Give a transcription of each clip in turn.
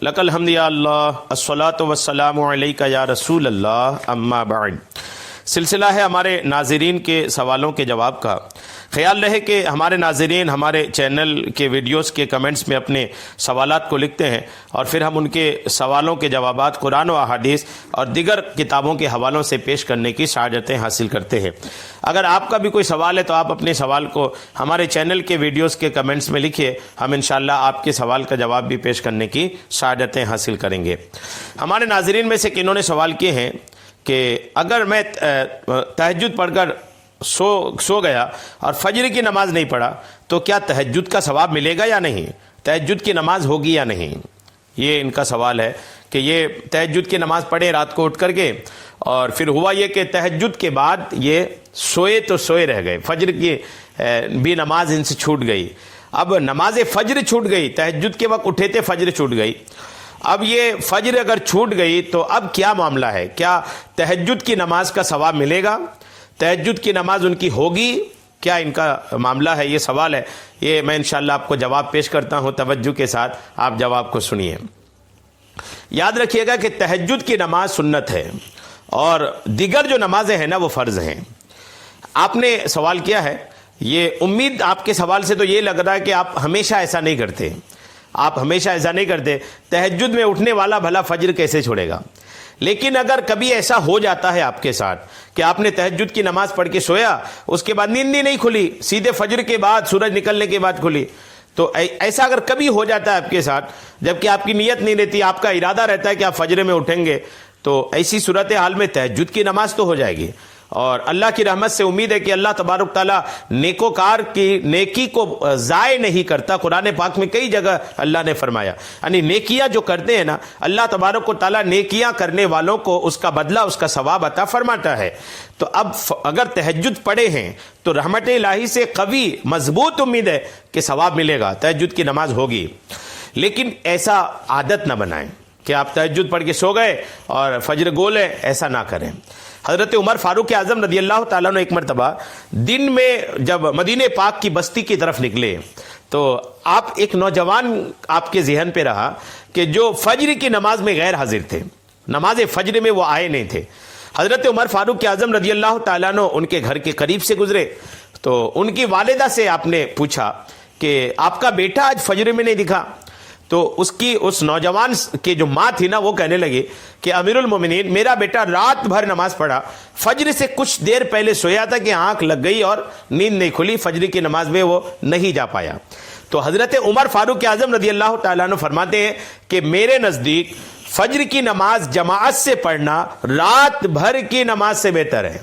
لک الحمد یا اللہ الصلاۃ والسلام علیک یا رسول اللہ اما بعد۔ سلسلہ ہے ہمارے ناظرین کے سوالوں کے جواب کا۔ خیال رہے کہ ہمارے ناظرین ہمارے چینل کے ویڈیوز کے کمنٹس میں اپنے سوالات کو لکھتے ہیں اور پھر ہم ان کے سوالوں کے جوابات قرآن و احادیث اور دیگر کتابوں کے حوالوں سے پیش کرنے کی سعادتیں حاصل کرتے ہیں۔ اگر آپ کا بھی کوئی سوال ہے تو آپ اپنے سوال کو ہمارے چینل کے ویڈیوز کے کمنٹس میں لکھیے، ہم انشاءاللہ آپ کے سوال کا جواب بھی پیش کرنے کی سعادتیں حاصل کریں گے۔ ہمارے ناظرین میں سے کنہوں نے سوال کیے ہیں کہ اگر میں تہجد پڑھ کر سو گیا اور فجر کی نماز نہیں پڑھا تو کیا تہجد کا ثواب ملے گا یا نہیں؟ تہجد کی نماز ہوگی یا نہیں؟ یہ ان کا سوال ہے کہ یہ تہجد کی نماز پڑھے رات کو اٹھ کر کے، اور پھر ہوا یہ کہ تہجد کے بعد یہ سوئے تو سوئے رہ گئے، فجر کی بھی نماز ان سے چھوٹ گئی۔ اب نماز فجر چھوٹ گئی، تہجد کے وقت اٹھے تھے، فجر چھوٹ گئی۔ اب یہ فجر اگر چھوٹ گئی تو اب کیا معاملہ ہے؟ کیا تہجد کی نماز کا ثواب ملے گا؟ تہجد کی نماز ان کی ہوگی؟ کیا ان کا معاملہ ہے؟ یہ سوال ہے، یہ میں انشاءاللہ آپ کو جواب پیش کرتا ہوں، توجہ کے ساتھ آپ جواب کو سنیے۔ یاد رکھیے گا کہ تہجد کی نماز سنت ہے اور دیگر جو نمازیں ہیں نا وہ فرض ہیں۔ آپ نے سوال کیا ہے، یہ امید آپ کے سوال سے تو یہ لگ رہا ہے کہ آپ ہمیشہ ایسا نہیں کرتے، آپ ہمیشہ ایسا نہیں کرتے، تہجد میں اٹھنے والا بھلا فجر کیسے چھوڑے گا؟ لیکن اگر کبھی ایسا ہو جاتا ہے آپ کے ساتھ کہ آپ نے تہجد کی نماز پڑھ کے سویا، اس کے بعد نیند ہی نہیں کھلی، سیدھے فجر کے بعد سورج نکلنے کے بعد کھلی، تو ایسا اگر کبھی ہو جاتا ہے آپ کے ساتھ جبکہ آپ کی نیت نہیں رہتی، آپ کا ارادہ رہتا ہے کہ آپ فجر میں اٹھیں گے، تو ایسی صورتحال میں تہجد کی نماز تو ہو جائے گی۔ اور اللہ کی رحمت سے امید ہے کہ اللہ تبارک تعالیٰ نیکوکار کی نیکی کو ضائع نہیں کرتا۔ قرآن پاک میں کئی جگہ اللہ نے فرمایا، یعنی نیکیاں جو کرتے ہیں نا، اللہ تبارک و تعالیٰ نیکیاں کرنے والوں کو اس کا بدلہ، اس کا ثواب عطا فرماتا ہے۔ تو اب اگر تہجد پڑھے ہیں تو رحمت الہی سے قوی مضبوط امید ہے کہ ثواب ملے گا، تہجد کی نماز ہوگی۔ لیکن ایسا عادت نہ بنائیں کہ آپ تہجد پڑھ کے سو گئے اور فجر گول ہے، ایسا نہ کریں۔ حضرت عمر فاروق اعظم رضی اللہ تعالیٰ نے ایک مرتبہ دن میں جب مدینہ پاک کی بستی کی طرف نکلے تو آپ ایک نوجوان آپ کے ذہن پہ رہا کہ جو فجر کی نماز میں غیر حاضر تھے، نماز فجر میں وہ آئے نہیں تھے۔ حضرت عمر فاروق اعظم رضی اللہ تعالیٰ نے ان کے گھر کے قریب سے گزرے تو ان کی والدہ سے آپ نے پوچھا کہ آپ کا بیٹا آج فجر میں نہیں دکھا؟ تو اس نوجوان کی جو ماں تھی نا، وہ کہنے لگی کہ امیر المومنین، میرا بیٹا رات بھر نماز پڑھا، فجر سے کچھ دیر پہلے سویا تھا کہ آنکھ لگ گئی اور نیند نہیں کھلی، فجر کی نماز میں وہ نہیں جا پایا۔ تو حضرت عمر فاروق اعظم رضی اللہ تعالیٰ عنہ فرماتے ہیں کہ میرے نزدیک فجر کی نماز جماعت سے پڑھنا رات بھر کی نماز سے بہتر ہے۔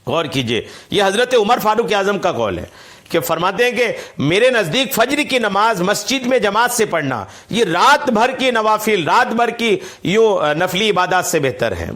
غور کیجئے، یہ حضرت عمر فاروق اعظم کا قول ہے کہ فرماتے ہیں کہ میرے نزدیک فجر کی نماز مسجد میں جماعت سے پڑھنا یہ رات بھر کی نوافل، رات بھر کی یوں نفلی عبادات سے بہتر ہے۔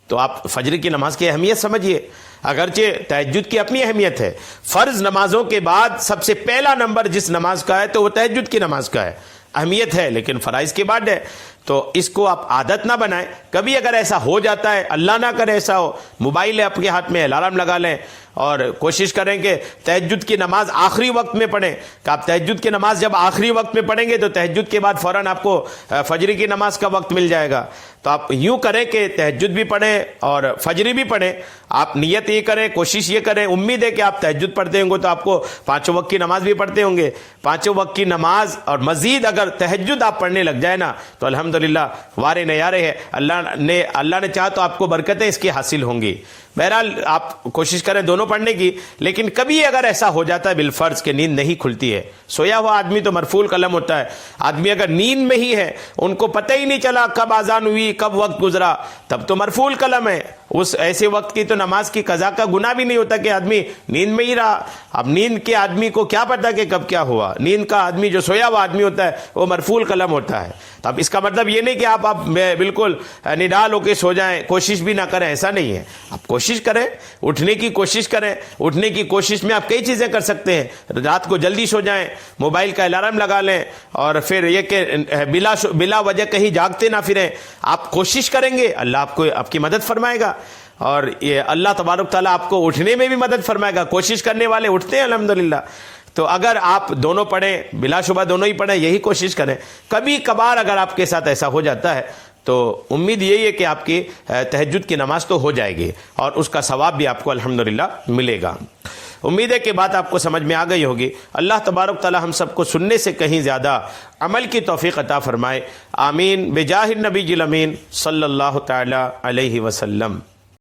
تو آپ فجر کی نماز کی اہمیت سمجھیے، اگرچہ تہجد کی اپنی اہمیت ہے، فرض نمازوں کے بعد سب سے پہلا نمبر جس نماز کا ہے تو وہ تہجد کی نماز کا ہے، اہمیت ہے، لیکن فرائض کے بعد ہے، تو اس کو آپ عادت نہ بنائیں۔ کبھی اگر ایسا ہو جاتا ہے، اللہ نہ کرے ایسا ہو، موبائل ہے آپ کے ہاتھ میں، الارم لگا لیں اور کوشش کریں کہ تہجد کی نماز آخری وقت میں پڑھیں، کہ آپ تہجد کی نماز جب آخری وقت میں پڑھیں گے تو تہجد کے بعد فوراً آپ کو فجر کی نماز کا وقت مل جائے گا۔ تو آپ یوں کریں کہ تہجد بھی پڑھیں اور فجری بھی پڑھیں، آپ نیت یہ کریں، کوشش یہ کریں، امید ہے کہ آپ تہجد پڑھتے ہوں گے تو آپ کو پانچوں وقت کی نماز بھی پڑھتے ہوں گے، پانچوں وقت کی نماز اور مزید اگر تہجد آپ پڑھنے لگ جائے نا تو الحمدللہ وارے نیارے ہے، اللہ نے چاہا تو آپ کو برکتیں اس کی حاصل ہوں گی۔ بہرحال آپ کوشش کریں دونوں پڑھنے کی، لیکن کبھی اگر ایسا ہو جاتا ہے بالفرض کہ نیند نہیں کھلتی ہے، سویا ہوا آدمی تو مرفوع قلم ہوتا ہے، آدمی اگر نیند میں ہی ہے، ان کو پتہ ہی نہیں چلا کب اذان ہوئی، کب وقت گزرا، تب تو مرفوع قلم ہے، اس ایسے وقت کی تو نماز کی قضا کا گناہ بھی نہیں ہوتا کہ آدمی نیند میں ہی رہا۔ اب نیند کے آدمی کو کیا پتا کہ کب کیا ہوا، نیند کا آدمی جو سویا ہوا آدمی ہوتا ہے وہ مرفوع قلم ہوتا ہے۔ تو اب اس کا مطلب یہ نہیں کہ آپ بالکل نڈال ہو کے سو جائیں، کوشش بھی نہ کریں، ایسا نہیں ہے۔ آپ کوشش کریں، اٹھنے کی کوشش کریں، اٹھنے کی کوشش میں آپ کئی چیزیں کر سکتے ہیں، رات کو جلدی سو جائیں، موبائل کا الارم لگا لیں، اور پھر یہ کہ بلا وجہ کہیں جاگتے نہ پھریں۔ آپ کوشش کریں گے، اللہ آپ کی مدد فرمائے گا، اور یہ اللہ تبارک تعالیٰ آپ کو اٹھنے میں بھی مدد فرمائے گا۔ کوشش کرنے والے اٹھتے ہیں الحمدللہ۔ تو اگر آپ دونوں پڑھیں، بلا شبہ دونوں ہی پڑھیں، یہی کوشش کریں. کبھی کبھار اگر آپ کے ساتھ ایسا ہو جاتا ہے تو امید یہی ہے کہ آپ کی تہجد کی نماز تو ہو جائے گی اور اس کا ثواب بھی آپ کو الحمدللہ ملے گا. امید ہے کہ بات آپ کو سمجھ میں آ گئی ہوگی. اللہ تبارک تعالی ہم سب کو سننے سے کہیں زیادہ عمل کی توفیق عطا فرمائے. آمین بجاہ النبی الامین صلی اللہ تعالی علیہ وسلم.